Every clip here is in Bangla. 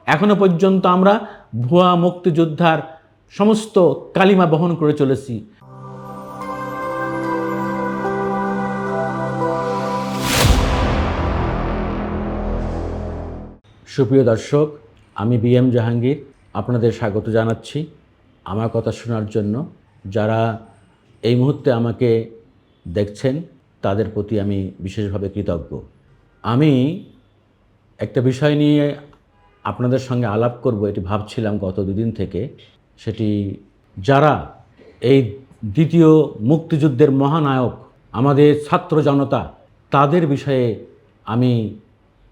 এখনো পর্যন্ত আমরা ভুয়া মুক্তিযোদ্ধার সমস্ত কালিমা বহন করে চলেছি। সুপ্রিয় দর্শক, আমি বিএম জাহাঙ্গীর আপনাদের স্বাগত জানাচ্ছি আমার কথা শোনার জন্য। যারা এই মুহূর্তে আমাকে দেখছেন তাদের প্রতি আমি বিশেষভাবে কৃতজ্ঞ। আমি একটা বিষয় নিয়ে আপনাদের সঙ্গে আলাপ করব, এটি ভাবছিলাম গত দুদিন থেকে। সেটি যারা এই দ্বিতীয় মুক্তিযুদ্ধের মহানায়ক আমাদের ছাত্র জনতা, তাদের বিষয়ে আমি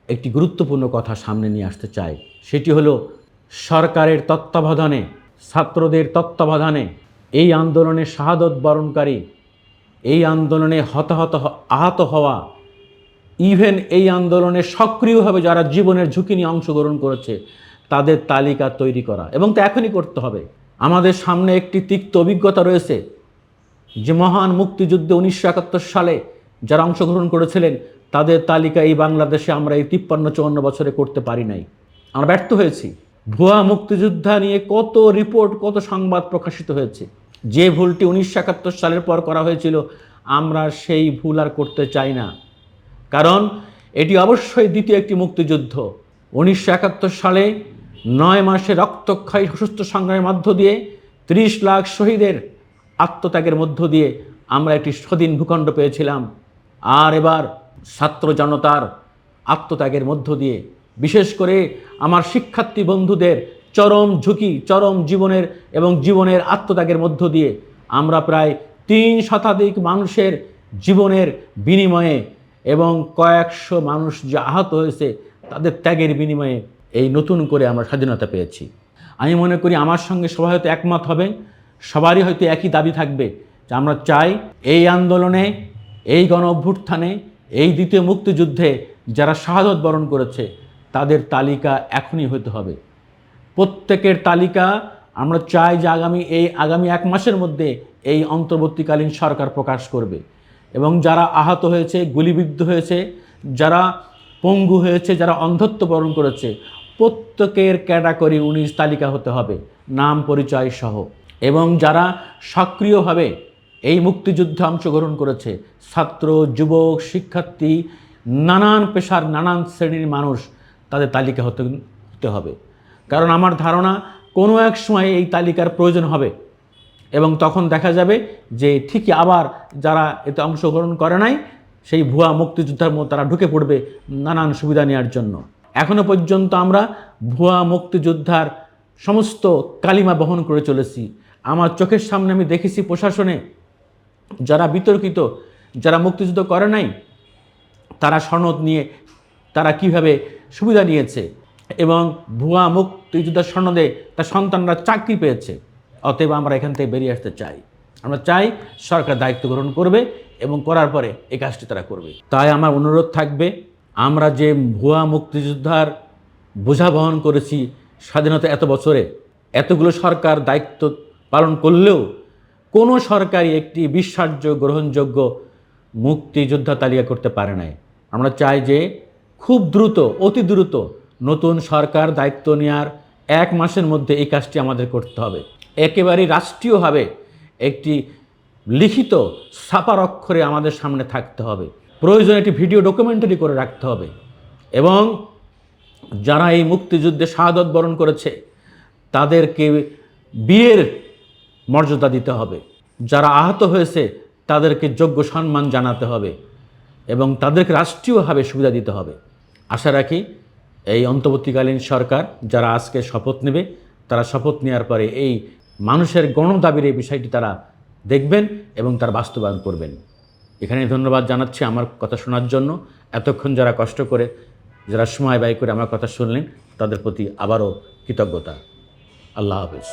একটি গুরুত্বপূর্ণ কথা সামনে নিয়ে আসতে চাই। সেটি হলো সরকারের তত্ত্বাবধানে, ছাত্রদের তত্ত্বাবধানে এই আন্দোলনে শাহাদত বরণকারী, এই আন্দোলনে আহত হওয়া, ইভেন এই আন্দোলনে সক্রিয়ভাবে যারা জীবনের ঝুঁকি নিয়ে অংশগ্রহণ করেছে তাদের তালিকা তৈরি করা, এবং তা এখনই করতে হবে। আমাদের সামনে একটি তিক্ত অভিজ্ঞতা রয়েছে যে মহান মুক্তিযুদ্ধে 1971 সালে যারা অংশগ্রহণ করেছিলেন তাদের তালিকা এই বাংলাদেশে আমরা এই 53-54 বছরে করতে পারি নাই। আমরা ব্যর্থ হয়েছি। ভুয়া মুক্তিযোদ্ধা নিয়ে কত রিপোর্ট, কত সংবাদ প্রকাশিত হয়েছে। যে ভুলটি 1971 সালের পর করা হয়েছিল, আমরা সেই ভুল আর করতে চাই না। কারণ এটি অবশ্যই দ্বিতীয় একটি মুক্তিযুদ্ধ। 1971 সালে 9 মাসে রক্তক্ষয়ী সশস্ত্র সংগ্রামের মধ্য দিয়ে 30 লাখ শহীদের আত্মত্যাগের মধ্য দিয়ে আমরা একটি স্বাধীন ভূখণ্ড পেয়েছিলাম। আর এবার ছাত্র জনতার আত্মত্যাগের মধ্য দিয়ে, বিশেষ করে আমার শিক্ষার্থী বন্ধুদের চরম ঝুঁকি, চরম জীবনের আত্মত্যাগের মধ্য দিয়ে আমরা প্রায় 3 শতাধিক মানুষের জীবনের বিনিময়ে এবং কয়েকশো মানুষ যে আহত হয়েছে তাদের ত্যাগের বিনিময়ে এই নতুন করে আমরা স্বাধীনতা পেয়েছি। আমি মনে করি আমার সঙ্গে সবাই হয়তো একমত হবেন, সবারই হয়তো একই দাবি থাকবে যে আমরা চাই এই আন্দোলনে, এই গণ অভ্যুত্থানে, এই দ্বিতীয় মুক্তিযুদ্ধে যারা শাহাদত বরণ করেছে তাদের তালিকা এখনই হতে হবে। প্রত্যেকের তালিকা আমরা চাই যে আগামী 1 মাসের মধ্যে এই অন্তর্বর্তীকালীন সরকার প্রকাশ করবে। এবং যারা আহত হয়েছে, গুলিবিদ্ধ হয়েছে, যারা পঙ্গু হয়েছে, যারা অন্ধত্ব বরণ করেছে, প্রত্যেকের ক্যাটাগরি 19 তালিকা হতে হবে, নাম পরিচয় সহ। এবং যারা সক্রিয়ভাবে এই মুক্তিযুদ্ধে অংশগ্রহণ করেছে, ছাত্র, যুবক, শিক্ষার্থী, নানান পেশার নানান শ্রেণীর মানুষ, তাদের তালিকা হতে হবে। কারণ আমার ধারণা কোনো এক সময় এই তালিকার প্রয়োজন হবে এবং তখন দেখা যাবে যে ঠিকই আবার যারা এতে অংশগ্রহণ করে নাই সেই ভুয়া মুক্তিযোদ্ধার মধ্যে তারা ঢুকে পড়বে নানান সুবিধা নেওয়ার জন্য। এখনো পর্যন্ত আমরা ভুয়া মুক্তিযোদ্ধার সমস্ত কালিমা বহন করে চলেছি। আমার চোখের সামনে আমি দেখেছি প্রশাসনে যারা বিতর্কিত, যারা মুক্তিযুদ্ধ করে নাই, তারা সনদ নিয়ে তারা কিভাবে সুবিধা নিয়েছে এবং ভুয়া মুক্তিযোদ্ধার সনদে তার সন্তানরা চাকরি পেয়েছে। অতএব আমরা এখান থেকে বেরিয়ে আসতে চাই। আমরা চাই সরকার দায়িত্ব গ্রহণ করবে এবং করার পরে এই কাজটি তারা করবে। তাই আমার অনুরোধ থাকবে, আমরা যে ভুয়া মুক্তিযোদ্ধার বোঝা বহন করেছি স্বাধীনতা এত বছরে, এতগুলো সরকার দায়িত্ব পালন করলেও কোনো সরকারই একটি বিশ্বাসযোগ্য, গ্রহণযোগ্য মুক্তিযোদ্ধা তালিকা করতে পারে নাই। আমরা চাই যে খুব দ্রুত, অতি দ্রুত নতুন সরকার দায়িত্ব নেওয়ার 1 মাসের মধ্যে এই কাজটি আমাদের করতে হবে। একেবারেই রাষ্ট্রীয়ভাবে একটি লিখিত ছাপার অক্ষরে আমাদের সামনে থাকতে হবে। প্রয়োজনে একটি ভিডিও ডকুমেন্টারি করে রাখতে হবে এবং যারা এই মুক্তিযুদ্ধে শাহাদত বরণ করেছে তাদেরকে বীরের মর্যাদা দিতে হবে। যারা আহত হয়েছে তাদেরকে যোগ্য সম্মান জানাতে হবে এবং তাদেরকে রাষ্ট্রীয়ভাবে সুবিধা দিতে হবে। আশা রাখি এই অন্তর্বর্তীকালীন সরকার যারা আজকে শপথ নেবে, তারা শপথ নেওয়ার পরে এই মানুষের গণদাবির এই বিষয়টি তারা দেখবেন এবং তার বাস্তবায়ন করবেন। এখানে ধন্যবাদ জানাচ্ছি আমার কথা শোনার জন্য। এতক্ষণ যারা কষ্ট করে, যারা সময় ব্যয় করে আমার কথা শুনলেন, তাদের প্রতি আবারও কৃতজ্ঞতা। আল্লাহ হাফেজ।